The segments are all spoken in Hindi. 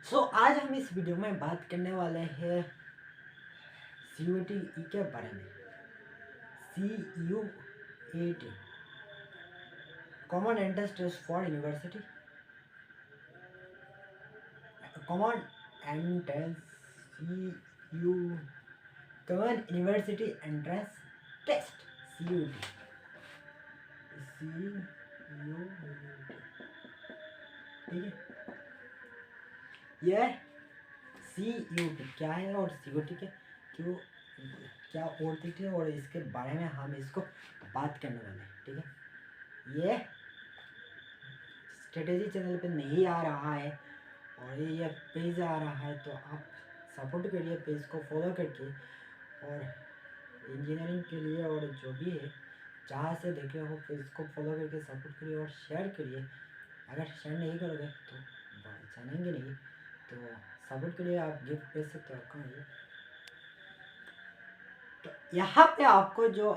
आज हम इस वीडियो में बात करने वाले हैं CUET के बारे में। CUET common entrance test for university, common entrance common university entrance test CUET। ठीक है, यह CUET क्या है और CUET के क्यों क्या OTT है और इसके बारे में हम इसको बात करने वाले हैं। ठीक है, ये स्ट्रेटेजी चैनल पे नहीं आ रहा है और ये पेज आ रहा है, तो आप सपोर्ट करिए पेज को फॉलो करके, और इंजीनियरिंग के लिए और जो भी है जहाँ से देखे हो पेज को फॉलो करके सपोर्ट करिए और शेयर करिए। अगर शेयर नहीं करोगे तो जानेंगे नहीं, तो सपोर्ट करिए। आप गिफ्ट भेज सकते हो आपका। तो यहाँ पे आपको जो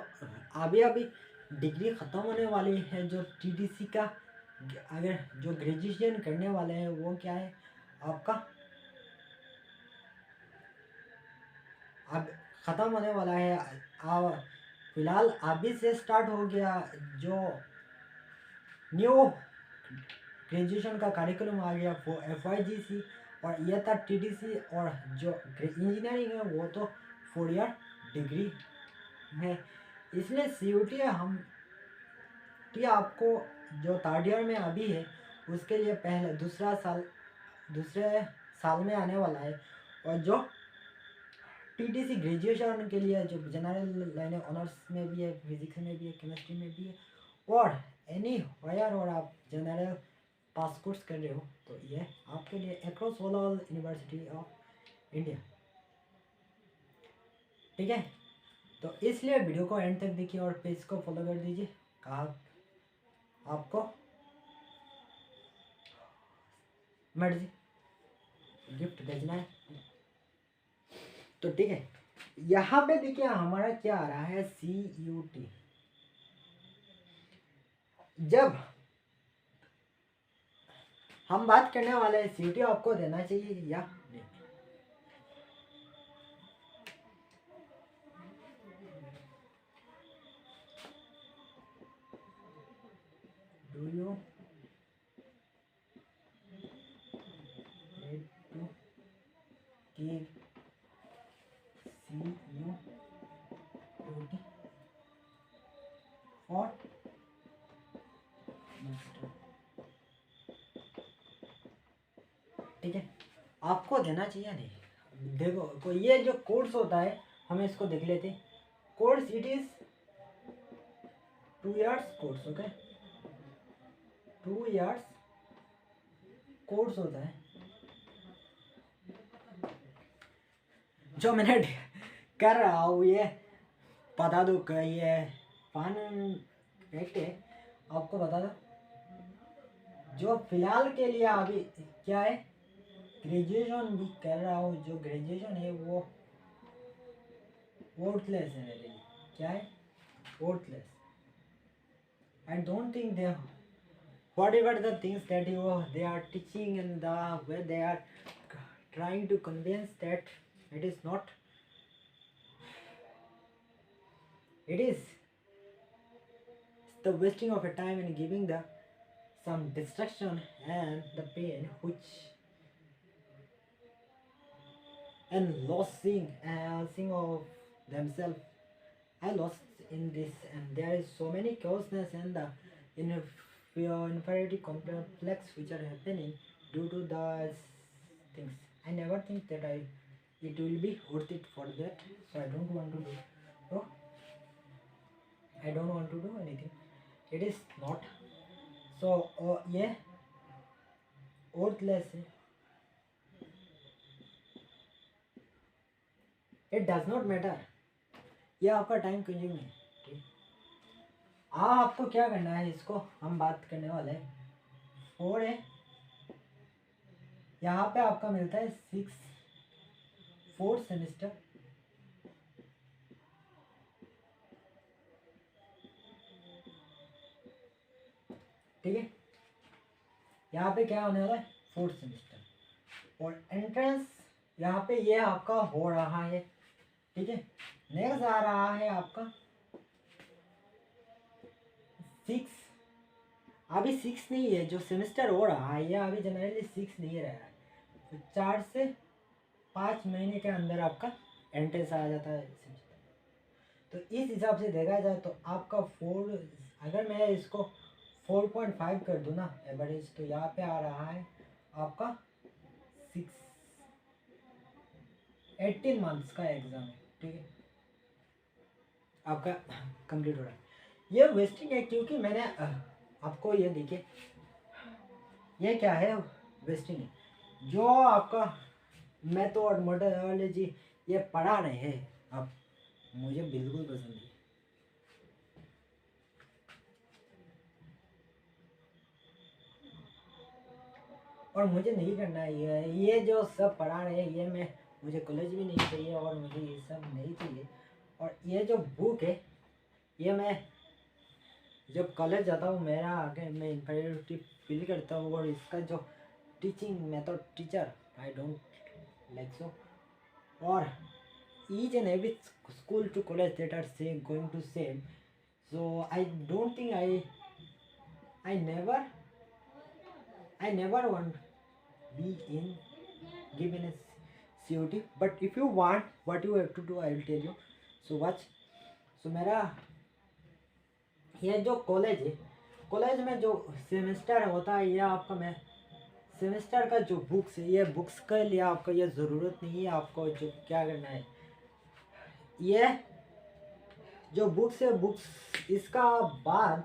अभी डिग्री ख़त्म होने वाली है, जो TTC का अगर जो ग्रेजुएशन करने वाले हैं वो क्या है आपका अब ख़त्म होने वाला है। फिलहाल अभी से स्टार्ट हो गया जो न्यू ग्रेजुएशन का करिकुलम आ गया FYGC, और यह था TTC, और जो इंजीनियरिंग है वो तो 4 ईयर डिग्री है। इसलिए CUET हम आपको जो 3rd ईयर में अभी है उसके लिए पहले दूसरे साल में आने वाला है, और जो TTC ग्रेजुएशन के लिए जो जनरल लाइन ऑनर्स में भी है, फिजिक्स में भी है, केमिस्ट्री में भी है, और एनी वायर और आप जनरल पास कोर्स कर रहे हो तो ये आपके लिए across all university of India. ठीक है, तो इसलिए वीडियो को एंड तक देखिए और पेज को फॉलो कर दीजिए। कहा आपको मर्जी गिफ्ट भेजना है तो ठीक है। यहाँ पे देखिए हमारा क्या आ रहा है CUET। जब हम बात करने वाले हैं CUET आपको देना चाहिए या नहीं। Do you need to give CUET for master? ठीक है, आपको देना चाहिए नहीं। देखो तो ये जो कोर्स होता है हम इसको देख लेते हैं। Course it is 2 years course. Okay, 2 years course होता है। जो मैंने कर रहा हूँ ये बता दो कि ये फन फैक्ट है, आपको बता दो। जो फिलहाल के लिए अभी क्या है ग्रेजुएशन भी कर रहा हूँ, जो ग्रेजुएशन है वो वर्थलेस है मेरे लिए। क्या है worthless? I don't think they whatever the things that they are teaching and the way they are trying to convince that it is not, it is the wasting of a time and giving the some distraction and the pain which and losing of themselves. I lost in this, and there is so many closeness and the inferiority complex which are happening due to the things. I never think that it will be worth it for that, so I don't want to do. So I don't want to do anything. It is not. So yeah, worthless. It does not matter. ये आपका टाइम कंज्यूमिंग है। ठीक, आपको क्या करना है, इसको हम बात करने वाले हैं। 4 है, यहाँ पे आपका मिलता है 4 सेमेस्टर। ठीक है, यहाँ पे क्या होने वाला है 4 सेमेस्टर। और एंट्रेंस यहाँ पे ये आपका हो रहा है, ठीक है। नेक्स्ट आ रहा है आपका 6। अभी 6 नहीं है, जो सेमेस्टर हो रहा है ये अभी जनरली 6 नहीं रहा है, तो 4 से 5 महीने के अंदर आपका एंट्रेंस आ जाता है semester। तो इस हिसाब से देखा जाए तो आपका 4, अगर मैं इसको 4.5 कर दूँ ना एवरेज, तो यहाँ पे आ रहा है आपका 18 मंथ्स का एग्ज़ाम है, ठीक है, आपका कंप्लीट हो रहा है। ये वेस्टिंग है क्योंकि मैंने आपको ये देखिए, ये क्या है, वेस्टिंग है। जो आपका मेथड मेथोडोलॉजी ये पढ़ा रहे हैं आप, मुझे बिल्कुल पसंद नहीं। और मुझे नहीं करना है ये जो सब पढ़ा रहे हैं, ये मैं मुझे कॉलेज भी नहीं चाहिए और मुझे ये सब नहीं चाहिए। और ये जो बुक है, ये मैं जब कॉलेज जाता हूँ मेरा आगे मैं इनफीरियरिटी फील करता हूँ, और इसका जो teaching method teacher I don't like so. और each and every school to college that are same going to same, so I don't think I never want be in given a COT, but if you want what you have to do I will tell you। so watch, so मेरा ये जो कॉलेज है, कॉलेज में जो सेमेस्टर होता है, ये आपका मैं सेमेस्टर का जो बुक्स है, ये बुक्स के लिए आपको ये ज़रूरत नहीं है। आपको जो क्या करना है, ये जो बुक्स है, बुक्स इसका बाद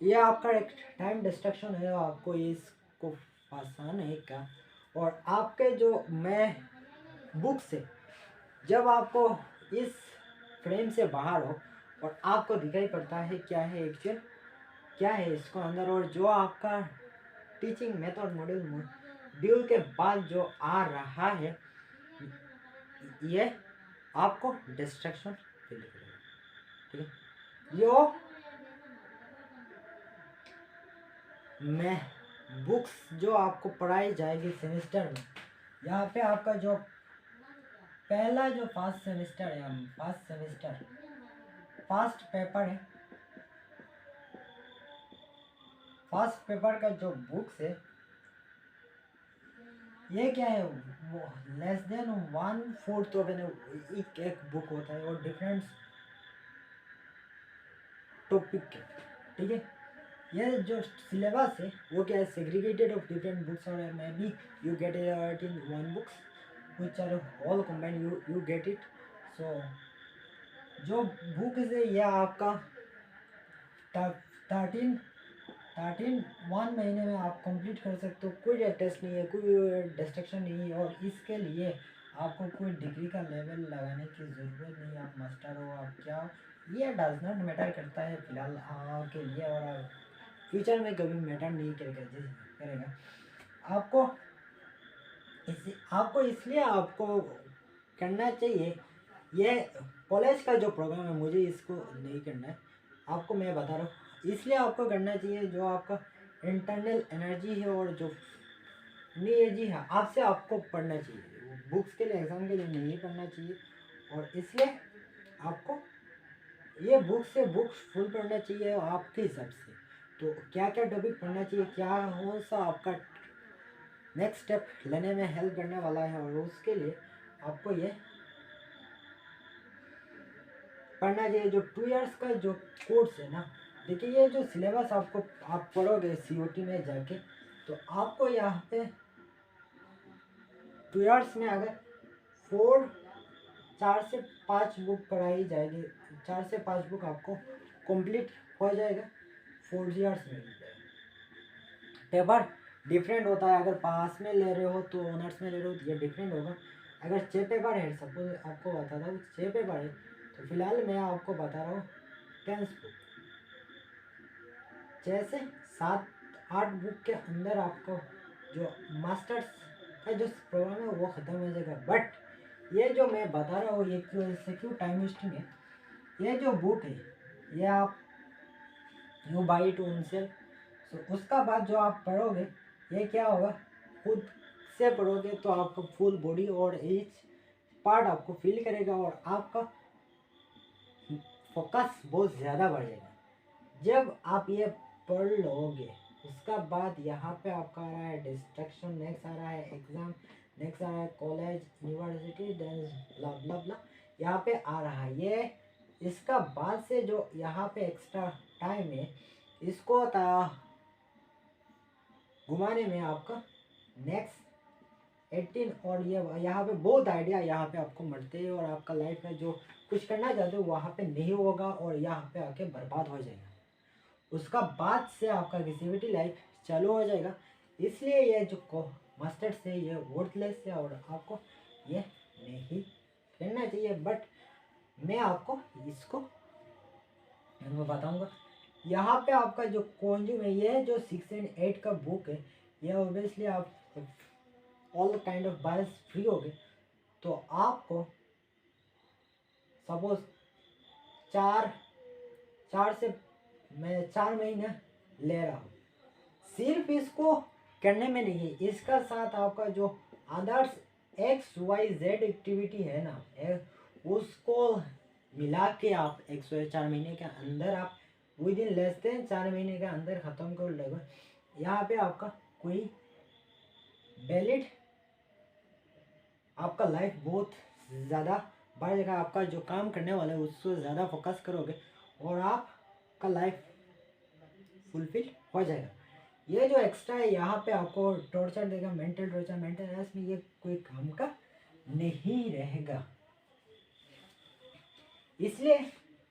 ये आपका एक टाइम डिस्ट्रक्शन है, आपको इसको आसान है का। और आपके जो मैं बुक से जब आपको इस फ्रेम से बाहर हो और आपको दिखाई पड़ता है क्या है एक्चुअल, क्या है इसको अंदर, और जो आपका टीचिंग मेथड मॉड्यूल के बाद जो आ रहा है, ये आपको डिस्ट्रक्शन फील करेगा, ठीक है। यो मैं बुक्स जो आपको पढ़ाई जाएगी सेमेस्टर में, यहाँ पे आपका जो पहला जो फर्स्ट सेमेस्टर है, फर्स्ट पेपर है, फर्स्ट पेपर का जो बुक्स है, ये क्या है, वो लेस देन 1/4 ऑफ एक बुक होता है, और डिफरेंट टॉपिक के, ठीक है। ये जो सिलेबस है वो क्या है, सेग्रीगेटेड ऑफ डिफरेंट बुक्स, और may be you get it in one books which are all combined, you get it। so जो बुक है ये आपका 13 1 महीने में आप कंप्लीट कर सकते हो, कोई टेस्ट नहीं है, कोई डिस्ट्रक्शन नहीं है, और इसके लिए आपको कोई डिग्री का लेवल लगाने की ज़रूरत नहीं है। आप मास्टर हो, आप क्या हो, ये डज नॉट मैटर करता है फिलहाल आपके लिए, और फ्यूचर में कभी मैटर नहीं करेगा। आपको इसलिए आपको करना चाहिए, ये कॉलेज का जो प्रोग्राम है मुझे इसको नहीं करना है, आपको मैं बता रहा हूँ, इसलिए आपको करना चाहिए जो आपका इंटरनल एनर्जी है और जो एनर्जी है आपसे आपको पढ़ना चाहिए, बुक्स के लिए एग्ज़ाम के लिए नहीं पढ़ना चाहिए। और इसलिए आपको ये बुक्स फुल पढ़ना चाहिए आपके हिसाब से। तो क्या क्या टॉपिक पढ़ना चाहिए, क्या कौन सा आपका नेक्स्ट स्टेप लेने में हेल्प करने वाला है, और उसके लिए आपको ये पढ़ना चाहिए। जो 2 इयर्स का जो कोर्स है ना, देखिए ये जो सिलेबस आपको आप पढ़ोगे COT में जाके, तो आपको यहाँ पे 2 इयर्स में अगर 4 से 5 बुक पढ़ाई जाएगी, 4 से 5 बुक आपको कंप्लीट हो जाएगा 4 इयर्स में। पेपर डिफरेंट होता है, अगर पास में ले रहे हो तो ऑनर्स में ले रहे हो तो ये डिफरेंट होगा। अगर 6 पेपर है, सपोज आपको बताता हूँ 6 पेपर है, तो फिलहाल मैं आपको बता रहा हूँ 10 बुक, 6 से 7-8 बुक के अंदर आपको जो मास्टर्स का जो प्रोग्राम है वो ख़त्म हो जाएगा। बट ये जो मैं बता रहा हूँ ये क्यों टाइम वेस्टिंग है, ये जो बुक है ये आप यू बाई टू उनसे, सो उसका बाद जो आप पढ़ोगे ये क्या होगा, खुद से पढ़ोगे तो आपका फुल बॉडी और ईच पार्ट आपको फील करेगा और आपका फोकस बहुत ज़्यादा बढ़ेगा। जब आप ये पढ़ लोगे उसका बाद यहाँ पे आपका आ रहा है डिस्ट्रक्शन, नेक्स्ट आ रहा है एग्ज़ाम, नेक्स्ट आ रहा है कॉलेज यूनिवर्सिटी, देन ब्ला ब्ला ब्ला यहाँ पे आ रहा है। ये इसका बाद से जो यहाँ पे एक्स्ट्रा टाइम है इसको घुमाने में आपका नेक्स्ट 18 और ये यहाँ पे बहुत आइडिया यहाँ पे आपको मिलते हैं और आपका लाइफ में जो कुछ करना चाहते हो वहाँ पे नहीं होगा और यहाँ पे आके बर्बाद हो जाएगा। उसका बाद से आपका क्रिएटिविटी लाइफ चालू हो जाएगा। इसलिए ये जो मास्टर्स है ये वर्थलेस है और आपको ये नहीं करना चाहिए। बट मैं आपको इसको बताऊंगा। यहाँ पे आपका जो कॉन्ज्यूम है ये जो 6 and 8 का बुक है ये ऑब्वियसली आप all kind of bias free हो गए तो आपको सपोज मैं 4 महीने ले रहा हूँ। सिर्फ इसको करने में नहीं है, इसका साथ आपका जो अदर्स XYZ एक्टिविटी है ना उसको मिला के आप 4 महीने के अंदर आप विद इन लेस देन 4 महीने के अंदर ख़त्म कर लेगा। यहाँ पे आपका कोई वैलिड आपका लाइफ बहुत ज़्यादा बढ़ जाएगा। आपका जो काम करने वाला है उसको ज़्यादा फोकस करोगे और आपका लाइफ फुलफिल हो जाएगा। ये जो एक्स्ट्रा है यहाँ पे आपको टॉर्चर देगा, मेंटल टॉर्चर, मेंटल हेल्थ में ये कोई काम का नहीं रहेगा। इसलिए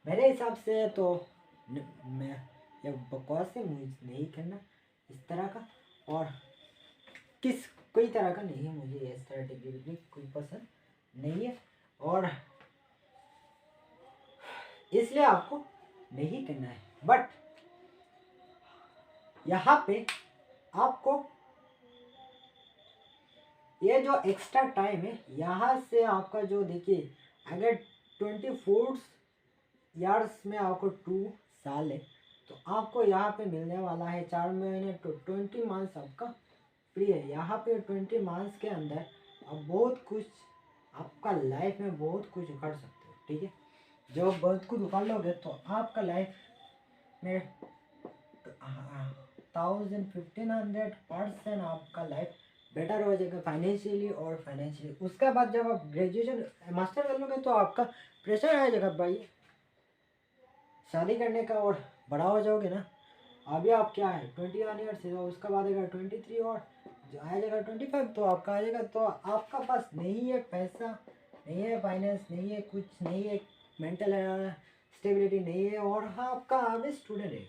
मेरे हिसाब से तो मैं ये बकवास है, मुझे नहीं करना इस तरह का और कोई तरह का नहीं है। मुझे इस तरह एक्टिविटी कोई पसंद नहीं है और इसलिए आपको नहीं करना है। बट यहाँ पे आपको ये जो एक्स्ट्रा टाइम है यहाँ से आपका जो देखिए अगर 24 ईयर्स में आपको 2 साल है तो आपको यहाँ पे मिलने वाला है 4 महीने तो 20 मंथ्स आपका फ्री है। यहाँ पे 20 मंथ्स के अंदर आप बहुत कुछ आपका लाइफ में बहुत कुछ उखाड़ सकते हो। ठीक है, जब बहुत कुछ उखाड़ लोगे तो आपका लाइफ में 1500% आपका लाइफ बेटर हो जाएगा फाइनेंशियली और फाइनेंशियली। उसके बाद जब आप ग्रेजुएशन मास्टर कर लोगे तो आपका प्रेशर आ जाएगा भाई शादी करने का और बड़ा हो जाओगे ना। अभी आप क्या है 21 ईयर्स है, उसका बाद आएगा 23 और जो आ जाएगा 25 तो आपका आ जाएगा। तो आपका पास नहीं है पैसा, नहीं है फाइनेंस, नहीं है कुछ, नहीं है मेंटल स्टेबिलिटी नहीं है और आपका अभी स्टूडेंट है,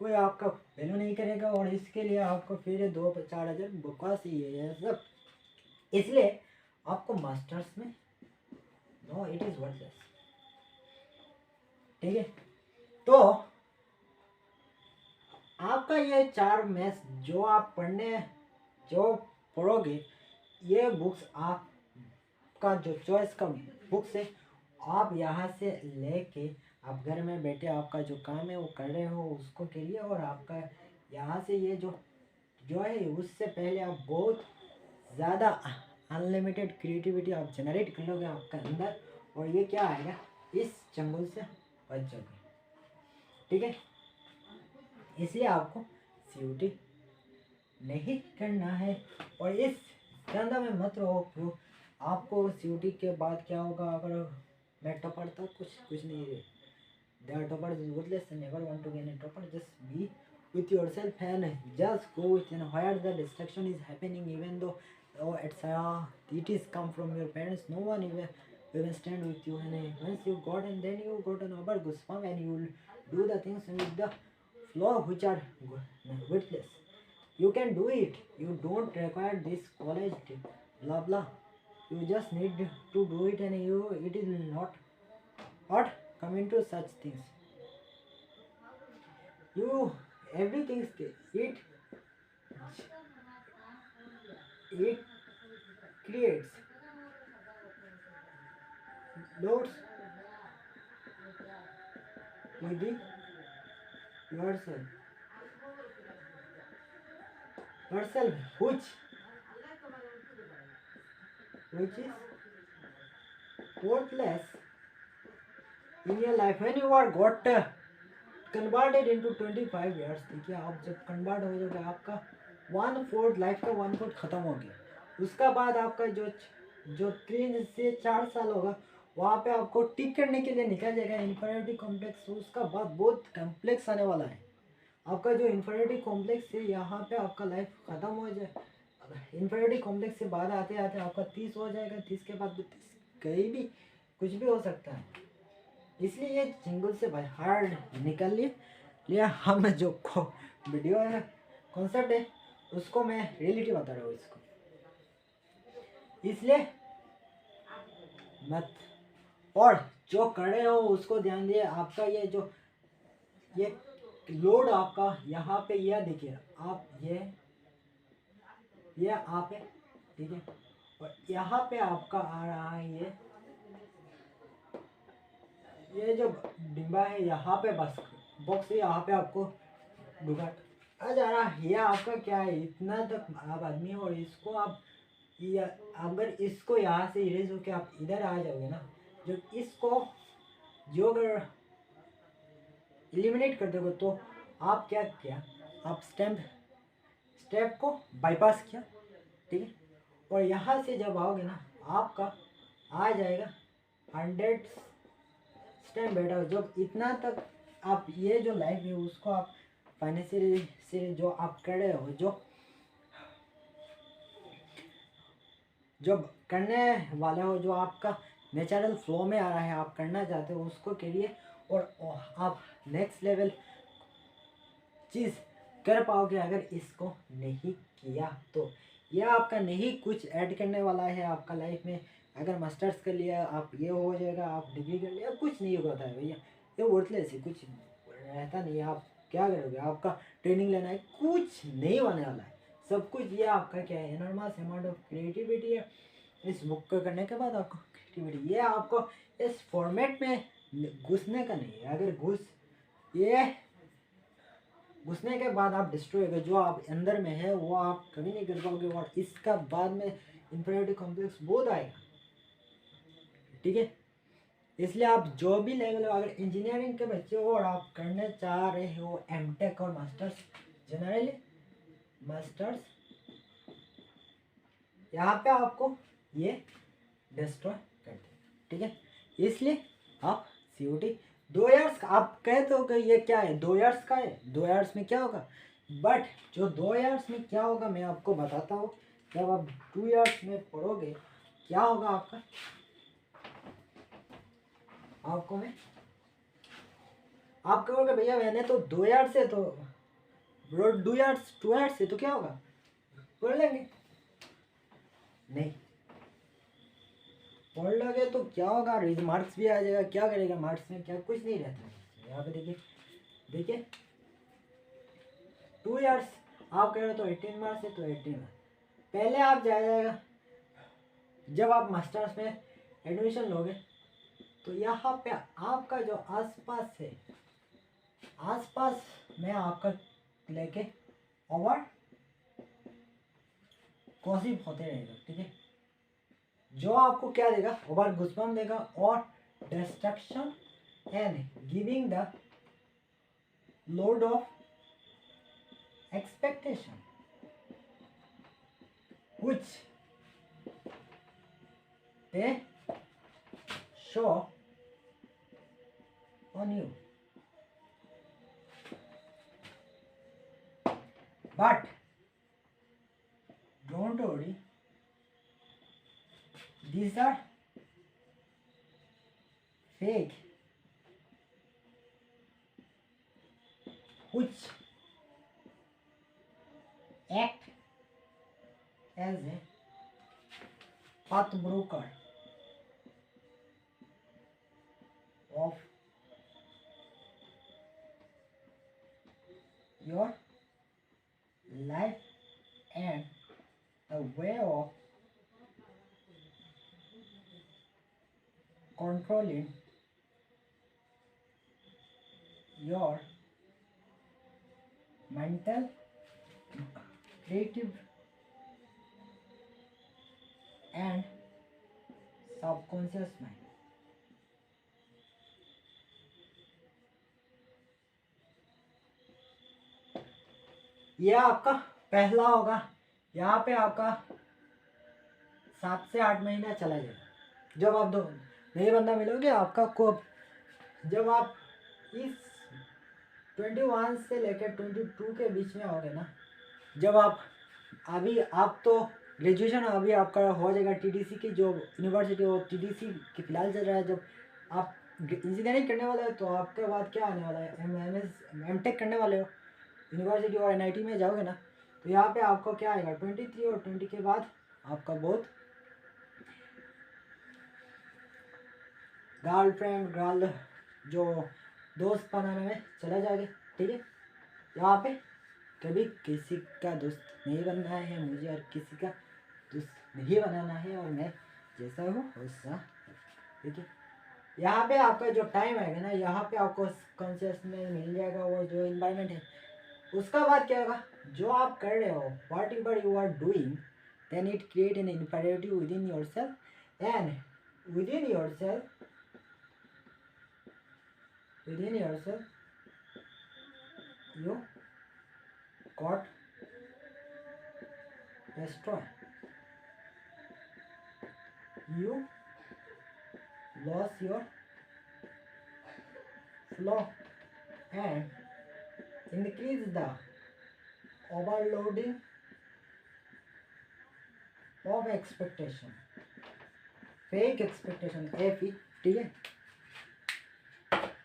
कोई आपका वैल्यू नहीं करेगा और इसके लिए आपको फिर 2-4 हज़ार बकवास ही है सब। इसलिए आपको मास्टर्स में नो इट इज़ वर्थलेस। ठीक है, तो आपका ये 4 मैथ्स जो आप पढ़ोगे ये बुक्स आपका जो चॉइस का बुक्स है आप यहाँ से लेके आप घर में बैठे आपका जो काम है वो कर रहे हो उसको करिए और आपका यहाँ से ये जो है उससे पहले आप बहुत ज़्यादा अनलिमिटेड क्रिएटिविटी आप जनरेट कर लोगे आपके अंदर और ये क्या आएगा इस चंगुल से बच जाओगे। ठीक है, इसलिए आपको CUT नहीं करना है और इस धंधा में मत रहो। क्यों आपको CUT के बाद क्या होगा अगर मैं टॉपर था कुछ नहीं है। They are toppers is worthless and never want to gain a topper. Just be with yourself and just go with where the destruction is happening, even though it is come from your parents. No one even stand with you. And once you got and then you got an over goosebump and you will do the things with the flow which are worthless. You can do it. You don't require this college blah blah. You just need to do it and it is not come into such things. You everything it creates doubts within yourself which which is worthless in your life when you are got converted into 25 years. देखिए आप जब कन्वर्ट हो जाओगे आपका 1/4 लाइफ का 1/4 खत्म हो गया। उसका बाद आपका जो जो 3 से 4 साल होगा वहाँ पे आपको टिक करने के लिए निकल जाएगा इन्फीरियरिटी कॉम्प्लेक्स। उसका बाद बहुत कॉम्प्लेक्स आने वाला है। आपका जो इन्फीरियरिटी कॉम्प्लेक्स है यहाँ पे आपका लाइफ ख़त्म हो जाए। इन्फीरियरिटी कॉम्प्लेक्स से बाद आते आते आपका 30 हो जाएगा। 30 के बाद 32 कहीं भी कुछ भी हो सकता है। इसलिए ये जिंगल से बाहर निकल लिया हम जो वीडियो है कॉन्सेप्ट है उसको मैं रियलिटी बता रहा हूँ इसको। इसलिए मत और जो करे हो उसको ध्यान दिए। आपका ये जो ये लोड आपका यहाँ पे यह देखिए आप ये आप है ठीक है। और यहाँ पे आपका आ रहा है ये जो डिब्बा है यहाँ पे बस बॉक्स है यहाँ पे आपको डुबा आ जा रहा है। ये आपका क्या है इतना तक आप आदमी हो और इसको आप ये अगर इसको यहाँ से इरेज होके आप इधर आ जाओगे ना जो इसको जो अगर एलिमिनेट कर दोगे तो आप क्या किया आप स्टेप को बाईपास किया ठीक है। और यहाँ से जब आओगे ना आपका आ जाएगा 100 स्टेप बेटा। जब इतना तक आप ये जो लाइफ है उसको आप फाइनेंशियली से जो आप कर रहे हो जो करने वाले हो जो आपका नेचुरल फ्लो में आ रहा है आप करना चाहते हो उसको करिए और आप नेक्स्ट लेवल चीज़ कर पाओगे। अगर इसको नहीं किया तो यह आपका नहीं कुछ ऐड करने वाला है आपका लाइफ में। अगर मास्टर्स कर लिया आप ये हो जाएगा आप डिग्री कर लिया कुछ नहीं होता है भैया। ये वर्थलेस है कुछ रहता नहीं है। आप क्या करोगे आपका ट्रेनिंग लेना है कुछ नहीं होने वाला है। सब कुछ ये आपका क्या है एनॉर्मस अमाउंट ऑफ क्रिएटिविटी है। इस बुक को करने के बाद आपको क्रिएटिविटी ये आपको इस फॉर्मेट में घुसने का नहीं है। अगर घुसने के बाद आप डिस्ट्रॉय हो गए जो आप अंदर में है वो आप कभी नहीं कर पाओगे। और इसका बाद में इंफीरियरिटी कॉम्प्लेक्स बहुत आएगा ठीक है। इसलिए आप जो भी लेवल हो अगर इंजीनियरिंग के बच्चे हो और आप करने चाह रहे हो एमटेक और मास्टर्स जनरली मास्टर्स यहाँ पे आपको ये डिस्ट्रॉय कर देगा ठीक है। इसलिए आप सीयूटी 2 इयर्स आप कहते हो कि ये क्या है 2 इयर्स का है 2 इयर्स में क्या होगा। बट जो 2 इयर्स में क्या होगा मैं आपको बताता हूँ। जब आप 2 इयर्स में पढ़ोगे क्या होगा आपका आपको मैं आप कहोगे भैया मैंने तो 2 इयर्स से तो 2 इयर्स से तो क्या होगा पढ़ लेंगे नहीं पढ़ लोगे तो क्या होगा मार्क्स भी आ जाएगा। क्या करेगा मार्क्स में क्या कुछ नहीं रहता। यहाँ पे देखिए 2 इयर्स आप कह रहे हो तो 18 मार्क्स है तो 18 मार्क्स पहले आप जाएगा। जब आप मास्टर्स में एडमिशन लोगे तो यहाँ पे आपका जो आसपास है आसपास में आपका लेके ओवर गॉसिप होते रहेगा ठीक है। जो आपको क्या देगा ओवर गुस्बम देगा और destruction and giving the load of expectation which they show on you but don't worry these are fake which act as a path broker of your life and a way of controlling your mental creative and subconscious mind. ये आपका पहला होगा, यहाँ पे आपका 7 से 8 महीना चला जाएगा। जब आप दो नए बंदा मिलोगे आपका को, जब आप इस 21 से लेकर 22 के बीच में आओगे ना, जब आप अभी आप तो ग्रेजुएशन अभी आपका हो जाएगा टीडीसी की जो यूनिवर्सिटी हो, टीडीसी की फिलहाल चल रहा है। जब आप इंजीनियरिंग करने वाले हो तो आपके बाद क्या आने वाला है, एमटेक करने वाले हो यूनिवर्सिटी और एनआईटी में जाओगे ना, तो यहाँ पे आपको क्या आएगा 23 और 20 के बाद आपका बहुत गर्ल जो दोस्त बनाने में चला जाएगा। ठीक है, यहाँ पे कभी किसी का दोस्त नहीं बनना है मुझे, और किसी का दोस्त नहीं बनाना है, और मैं जैसा हूँ वैसा। ठीक है, यहाँ पे आपका जो टाइम आएगा ना, यहाँ पे आपको कॉन्शियसनेस मिल जाएगा, वो जो इन्वायरमेंट है। उसका बाद क्या होगा, जो आप कर रहे हो whatever you are doing, then it create an imperative within yourself, and within yourself you got destroy, you lost your flow and increase the overloading of expectation, fake expectation FE। ठीक है,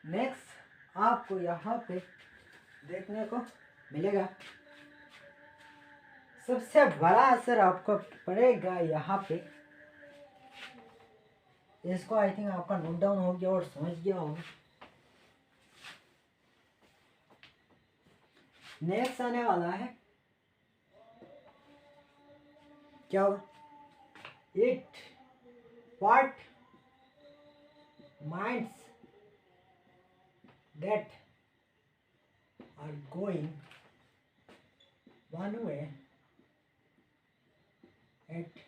नेक्स्ट आपको यहाँ पे देखने को मिलेगा सबसे बड़ा असर आपको पड़ेगा यहाँ पे, इसको आई थिंक आपका नोट डाउन हो गया और समझ गया होगा। नेक्स्ट आने वाला है क्या होगा, it what minds that are going one way it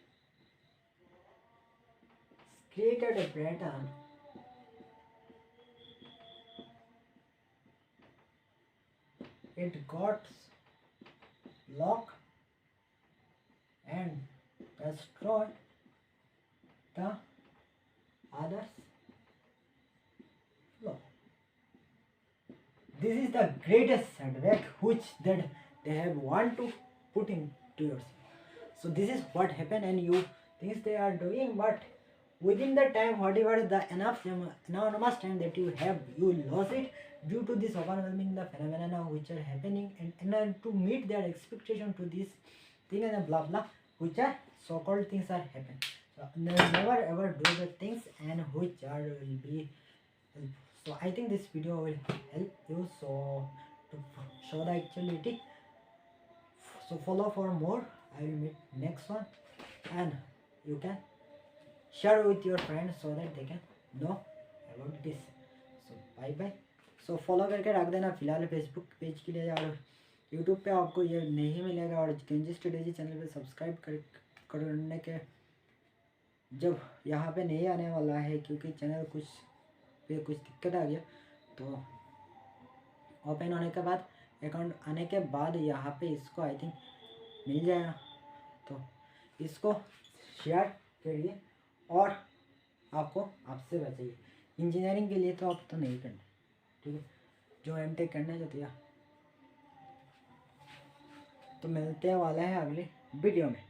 created a pattern, it got locked and destroyed the others flow. This is the greatest setback which that they have want to put into yourself. So this is what happened, and you things they are doing, but within the time whatever the enormous time that you have, you lost it due to this overwhelming the phenomena which are happening, and to meet their expectation to this thing and blah blah, which are so called things are happen. So never ever do the things and which are will be. So I think this video will help you so to show the actuality. So follow for more. I will meet next one, and you can share with your friends so that they can know about this. So bye bye. So follow करके रख देना फिलहाल फेसबुक पेज के लिए, और यूट्यूब पे आपको ये नहीं मिलेगा, और केंजी स्ट्रेटेजी चैनल पे सब्सक्राइब करने के जब यहाँ पे नहीं आने वाला है क्योंकि चैनल कुछ दिक्कत आ गया, तो ओपन होने के बाद अकाउंट आने के बाद यहाँ पे इसको आई थिंक मिल जाएगा। तो इसको शेयर करिए और आपको आपसे बचाइए। इंजीनियरिंग के लिए तो आप तो नहीं करना, ठीक है, जो एमटेक करना चाहते हैं तो मिलते वाला है अगले वीडियो में।